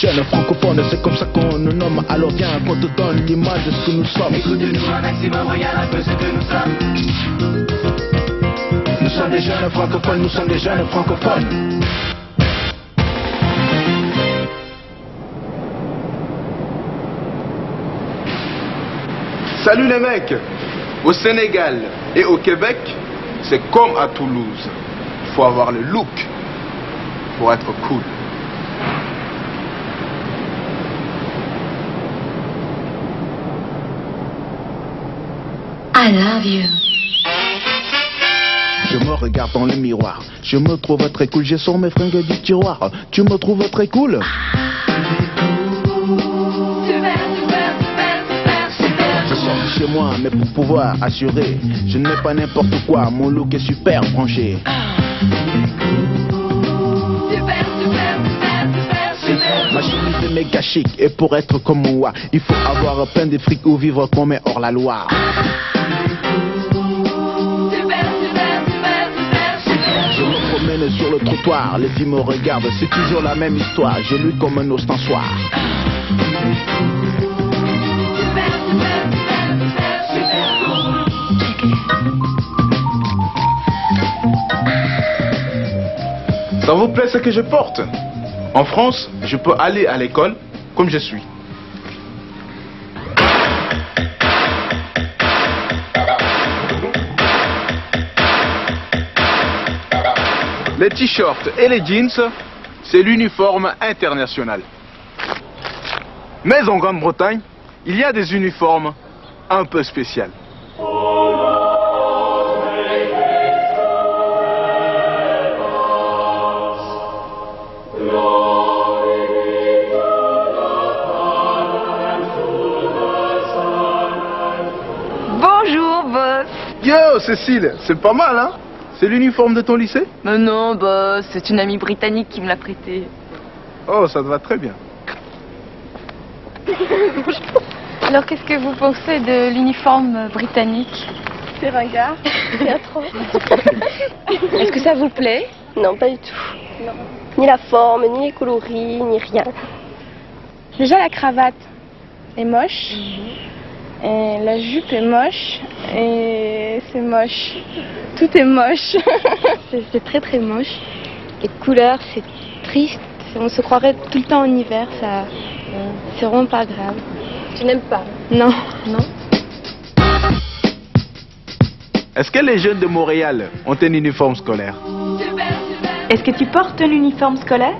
Jeunes francophones, c'est comme ça qu'on nous nomme. Alors viens qu'on te donne l'image de ce que nous sommes. Écoutez-nous un maximum, regarde un peu ce que nous sommes. Nous sommes des jeunes francophones, nous sommes des jeunes francophones. Salut les mecs! Au Sénégal et au Québec, c'est comme à Toulouse. Faut avoir le look pour être cool. I love you. Je me regarde dans le miroir, je me trouve très cool, j'ai sur mes fringues du tiroir. Tu me trouves très cool? Je sors de chez moi, mais pour pouvoir assurer, je n'ai pas n'importe quoi, mon look est super branché. Ma chemise est méga chic, et pour être comme moi, il faut avoir plein de fric ou vivre comme un hors-la-loi. Je me promène sur le trottoir, les filles me regardent, c'est toujours la même histoire, je lutte comme un ostensoir. Ça vous plaît ce que je porte? En France, je peux aller à l'école comme je suis. Les t-shirts et les jeans, c'est l'uniforme international. Mais en Grande-Bretagne, il y a des uniformes un peu spéciaux. Bonjour, boss. Yo, Cécile, c'est pas mal, hein? C'est l'uniforme de ton lycée? Mais non, boss, c'est une amie britannique qui me l'a prêté. Oh, ça te va très bien. Alors, qu'est-ce que vous pensez de l'uniforme britannique? C'est ringard, c'est atroce. Est-ce que ça vous plaît? Non, pas du tout. Non. Ni la forme, ni les coloris, ni rien. Déjà, la cravate est moche. Et la jupe est moche. Et c'est moche. Tout est moche. C'est très très moche. Les couleurs, c'est triste. On se croirait tout le temps en hiver. Ça, c'est vraiment pas grave. Tu n'aimes pas? Non. Non. Est-ce que les jeunes de Montréal ont un uniforme scolaire? Est-ce que tu portes un uniforme scolaire?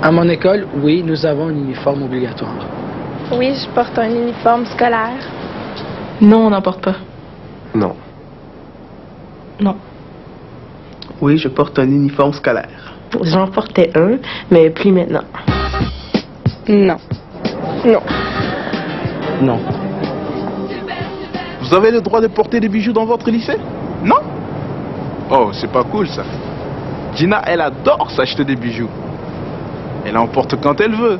À mon école, oui, nous avons un uniforme obligatoire. Oui, je porte un uniforme scolaire. Non, on n'en porte pas. Non. Non. Oui, je porte un uniforme scolaire. J'en portais un, mais plus maintenant. Non. Non. Non. Vous avez le droit de porter des bijoux dans votre lycée? Non? Oh, c'est pas cool ça. Gina, elle adore s'acheter des bijoux. Elle en porte quand elle veut.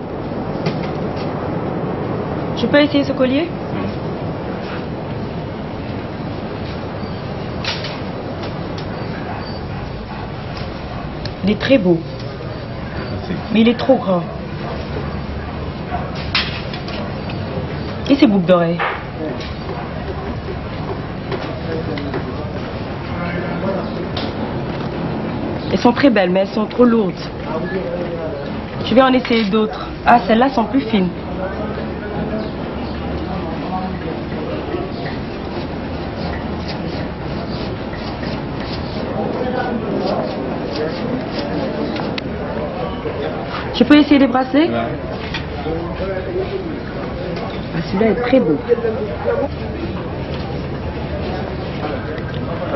Je peux essayer ce collier? Il est très beau. Mais il est trop grand. Et ces boucles d'oreilles? Elles sont très belles, mais elles sont trop lourdes. Je vais en essayer d'autres. Ah, celles-là sont plus fines. Je peux essayer les bracelets? Ah, celui-là est très beau.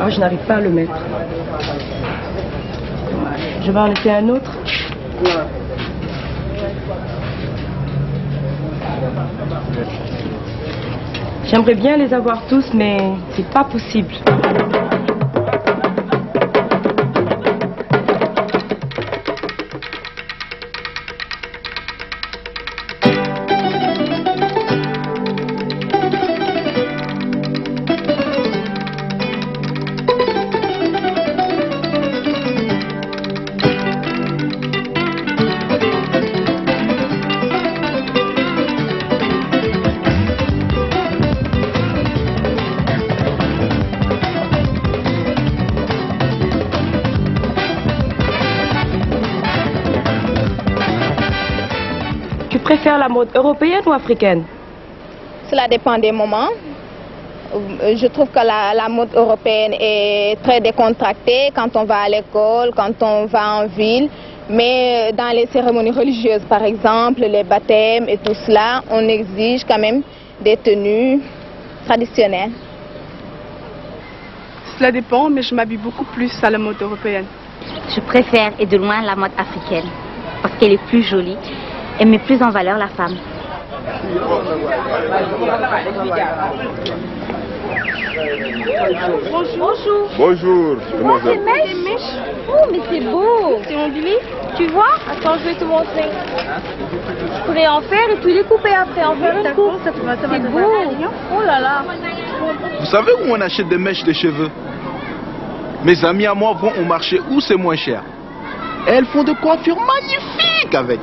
Ah, je n'arrive pas à le mettre. Je vais en essayer un autre. J'aimerais bien les avoir tous, mais c'est pas possible. préfères la mode européenne ou africaine? Cela dépend des moments. Je trouve que la mode européenne est très décontractée quand on va à l'école, quand on va en ville. Mais dans les cérémonies religieuses, par exemple, les baptêmes et tout cela, on exige quand même des tenues traditionnelles. Cela dépend, mais je m'habille beaucoup plus à la mode européenne. Je préfère et de loin la mode africaine, parce qu'elle est plus jolie et met plus en valeur la femme. Bonjour. Bonjour. Oh, c'est mèches. Oh, mais c'est beau. C'est ondulé. Tu vois? Attends, je vais te montrer. Je pourrais en faire et puis les couper après. En faire une coupe. C'est beau. Oh là là. Vous savez où on achète des mèches de cheveux? Mes amis à moi vont au marché où c'est moins cher. Et elles font de coiffures magnifiques avec.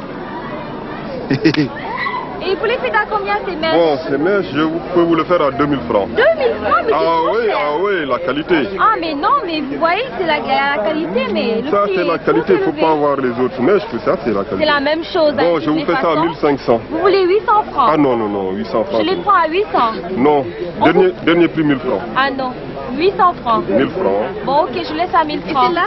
Et vous les faites à combien ces mèches? Bon, ces mèches, je peux vous le faire à 2000 francs. 2000 francs, mais ah oui, la qualité. Ah mais non, mais vous voyez, c'est la qualité, mais le ça prix c'est la qualité, il ne faut pas avoir les autres mèches, que ça c'est la qualité. C'est la même chose. Bon, je vous fais ça à 1500. Vous voulez 800 francs? Ah non, 800 francs. Je les prends à 800. Non, dernier prix 1000 francs. Ah non, 800 francs. 1000 francs. Bon, ok, je laisse à 1000 francs. Et c'est là?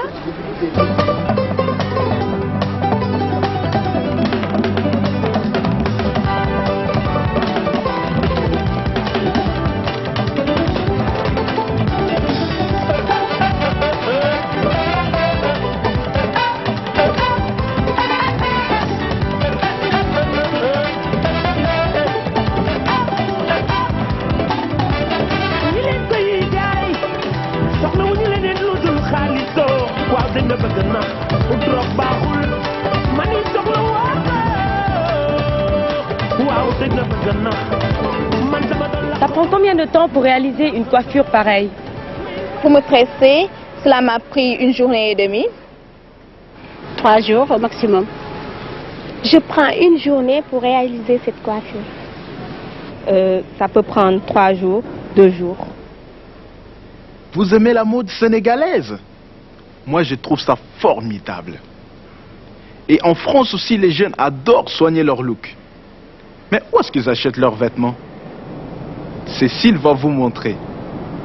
Ça prend combien de temps pour réaliser une coiffure pareille? Pour me tresser, cela m'a pris 1 journée et demie. 3 jours au maximum. Je prends 1 journée pour réaliser cette coiffure. Ça peut prendre 3 jours, 2 jours. Vous aimez la mode sénégalaise? Moi, je trouve ça formidable. Et en France aussi, les jeunes adorent soigner leur look. Mais où est-ce qu'ils achètent leurs vêtements? Cécile va vous montrer.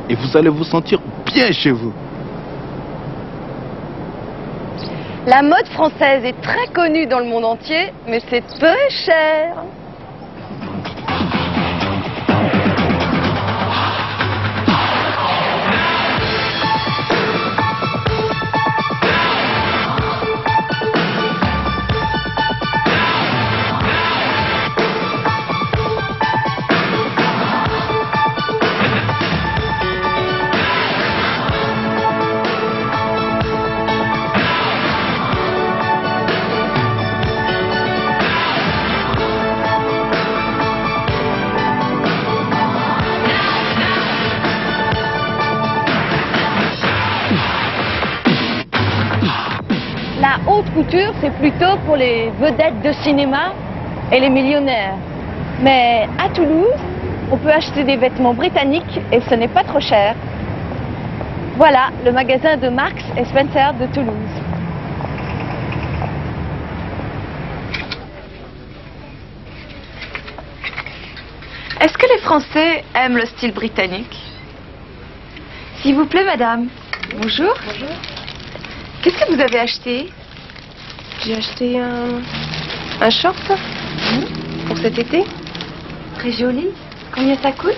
Et vous allez vous sentir bien chez vous. La mode française est très connue dans le monde entier, mais c'est peu cher. La haute couture, c'est plutôt pour les vedettes de cinéma et les millionnaires. Mais à Toulouse, on peut acheter des vêtements britanniques et ce n'est pas trop cher. Voilà le magasin de Marks & Spencer de Toulouse. Est-ce que les Français aiment le style britannique? S'il vous plaît, madame. Bonjour. Bonjour. Qu'est-ce que vous avez acheté? J'ai acheté un short pour cet été. Très joli. Combien ça coûte?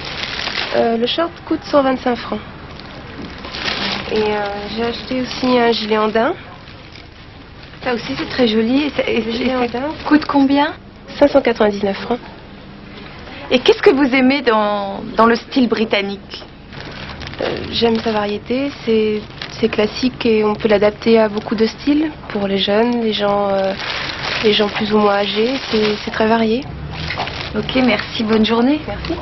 Le short coûte 125 francs. Et j'ai acheté aussi un gilet en daim. Ça aussi c'est très joli. Et le gilet en daim coûte combien? 599 francs. Et qu'est-ce que vous aimez dans le style britannique? J'aime sa variété, c'est classique et on peut l'adapter à beaucoup de styles. Pour les jeunes, les gens plus ou moins âgés, c'est très varié. Ok, merci, bonne journée. Merci.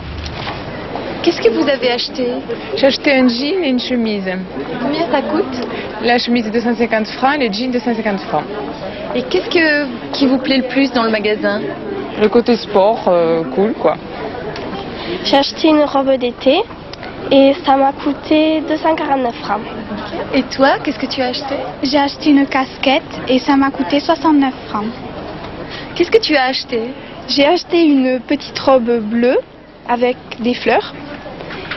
Qu'est-ce que vous avez acheté? J'ai acheté un jean et une chemise. Combien ça coûte? La chemise est 250 francs et le jean 250 francs. Et qu'est-ce qui vous plaît le plus dans le magasin? Le côté sport, cool quoi. J'ai acheté une robe d'été et ça m'a coûté 249 francs. Et toi, qu'est-ce que tu as acheté? J'ai acheté une casquette et ça m'a coûté 69 francs. Qu'est-ce que tu as acheté? J'ai acheté une petite robe bleue avec des fleurs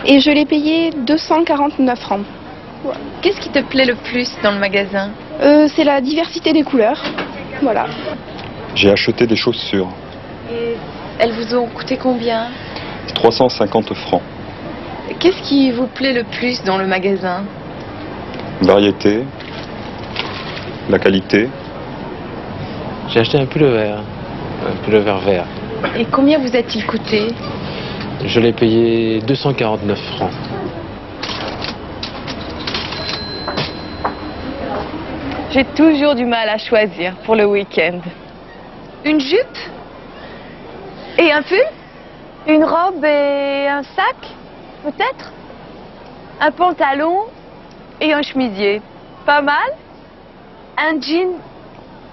et je l'ai payée 249 francs. Qu'est-ce qui te plaît le plus dans le magasin? C'est la diversité des couleurs. Voilà. J'ai acheté des chaussures. Et elles vous ont coûté combien? 350 francs. Qu'est-ce qui vous plaît le plus dans le magasin? Variété, la qualité. J'ai acheté un pullover vert. Et combien vous a-t-il coûté? Je l'ai payé 249 francs. J'ai toujours du mal à choisir pour le week-end. Une jupe? Et un pull? Une robe et un sac, peut-être? Un pantalon et un chemisier. Pas mal? Un jean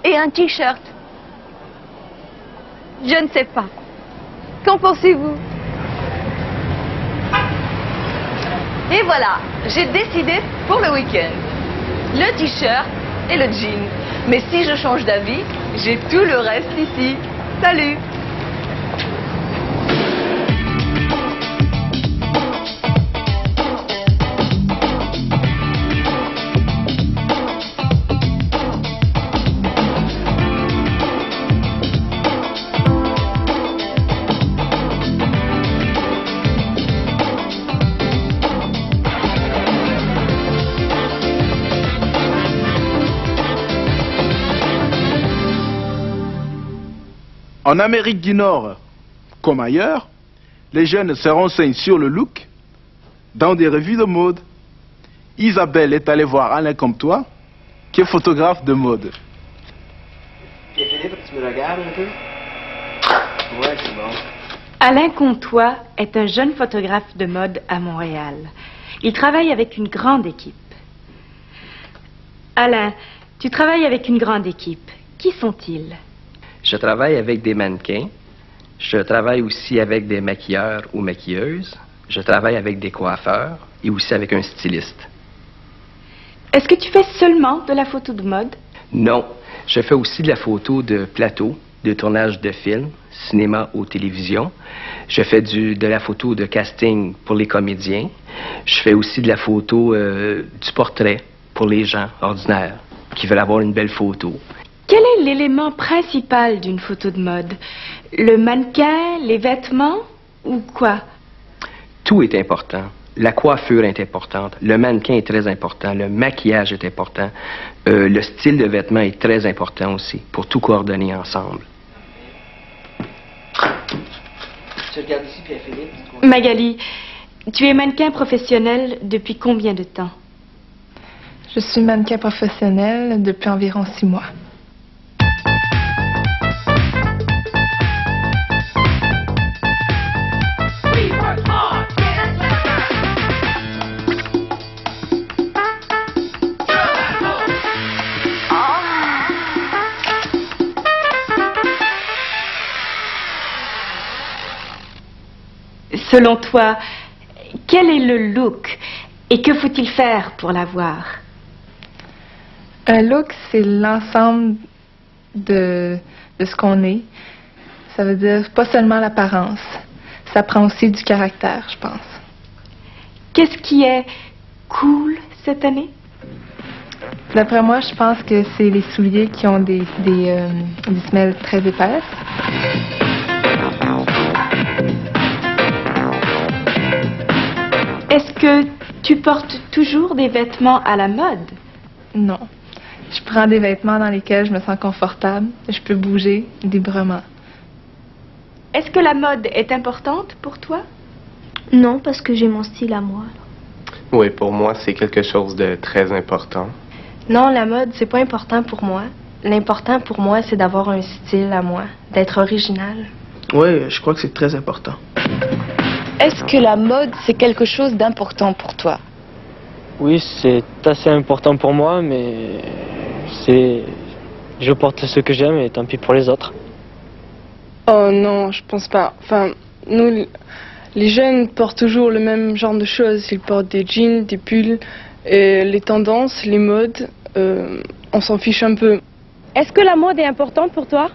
et un t-shirt. Je ne sais pas. Qu'en pensez-vous? Et voilà, j'ai décidé pour le week-end. Le t-shirt et le jean. Mais si je change d'avis, j'ai tout le reste ici. Salut! En Amérique du Nord, comme ailleurs, les jeunes se renseignent sur le look dans des revues de mode. Isabelle est allée voir Alain comme toi, qui est photographe de mode. Philippe, tu me regardes un peu? Ouais, c'est bon. Alain Comtois est un jeune photographe de mode à Montréal. Il travaille avec une grande équipe. Alain, tu travailles avec une grande équipe. Qui sont-ils? Je travaille avec des mannequins. Je travaille aussi avec des maquilleurs ou maquilleuses. Je travaille avec des coiffeurs et aussi avec un styliste. Est-ce que tu fais seulement de la photo de mode? Non, je fais aussi de la photo de plateau, de tournage de films, cinéma ou télévision. Je fais de la photo de casting pour les comédiens. Je fais aussi de la photo du portrait pour les gens ordinaires qui veulent avoir une belle photo. Quel est l'élément principal d'une photo de mode? Le mannequin, les vêtements ou quoi? Tout est important. La coiffure est importante, le mannequin est très important, le maquillage est important, le style de vêtements est très important aussi, pour tout coordonner ensemble. Tu regardes ici, Pierre-Philippe? Magali, tu es mannequin professionnel depuis combien de temps? Je suis mannequin professionnel depuis environ 6 mois. Selon toi, quel est le look et que faut-il faire pour l'avoir? Un look, c'est l'ensemble de ce qu'on est. Ça veut dire pas seulement l'apparence. Ça prend aussi du caractère, je pense. Qu'est-ce qui est cool cette année? D'après moi, je pense que c'est les souliers qui ont des semelles très épaisses. Est-ce que tu portes toujours des vêtements à la mode? Non. Je prends des vêtements dans lesquels je me sens confortable. Je peux bouger librement. Est-ce que la mode est importante pour toi? Non, parce que j'ai mon style à moi. Oui, pour moi, c'est quelque chose de très important. Non, la mode, c'est pas important pour moi. L'important pour moi, c'est d'avoir un style à moi, d'être original. Oui, je crois que c'est très important. Est-ce que la mode, c'est quelque chose d'important pour toi? Oui, c'est assez important pour moi, mais je porte ce que j'aime et tant pis pour les autres. Oh non, je pense pas. Enfin, nous, les jeunes portent toujours le même genre de choses. Ils portent des jeans, des pulls, et les tendances, les modes, on s'en fiche un peu. Est-ce que la mode est importante pour toi?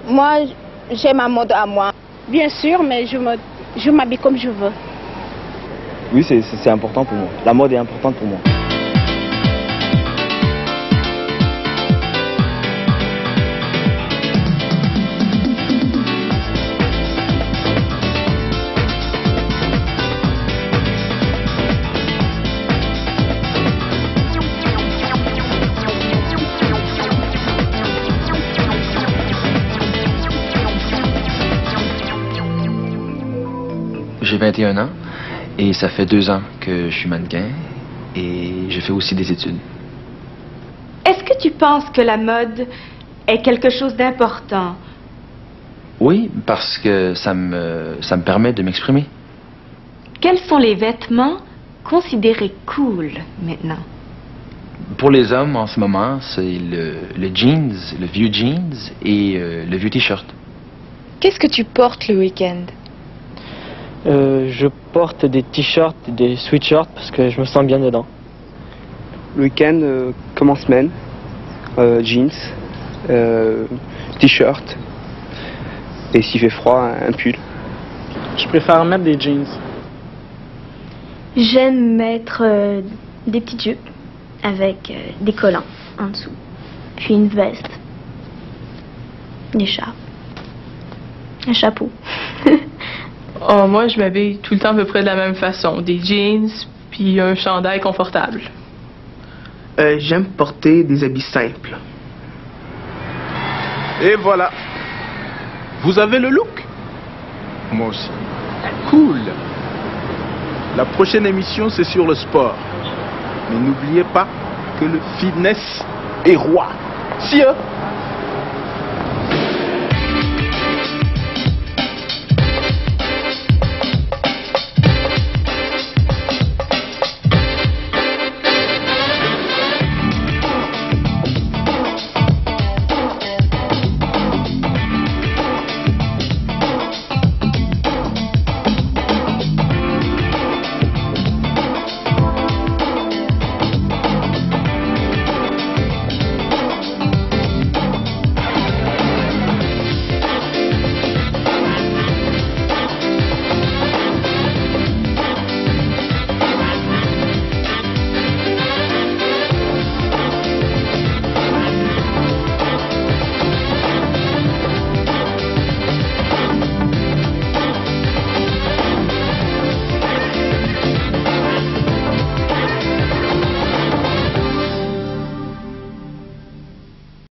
Moi, j'ai ma mode à moi. Bien sûr, mais je m'habille comme je veux. Oui, c'est important pour moi. La mode est importante pour moi. J'ai 21 ans et ça fait 2 ans que je suis mannequin et je fais aussi des études. Est-ce que tu penses que la mode est quelque chose d'important? Oui, parce que ça me permet de m'exprimer. Quels sont les vêtements considérés cool maintenant? Pour les hommes, en ce moment, c'est le jeans, le vieux jeans et le vieux t-shirt. Qu'est-ce que tu portes le week-end? Je porte des t-shirts et des sweatshirts parce que je me sens bien dedans. Le week-end, comme en semaine, jeans, t-shirt, et s'il fait froid, un pull. Je préfère mettre des jeans. J'aime mettre des petites jupes avec des collants en dessous, puis une veste, une écharpe, un chapeau. Oh, moi, je m'habille tout le temps à peu près de la même façon. Des jeans, puis un chandail confortable. J'aime porter des habits simples. Et voilà. Vous avez le look? Moi aussi. Cool. La prochaine émission, c'est sur le sport. Mais n'oubliez pas que le fitness est roi. See ya.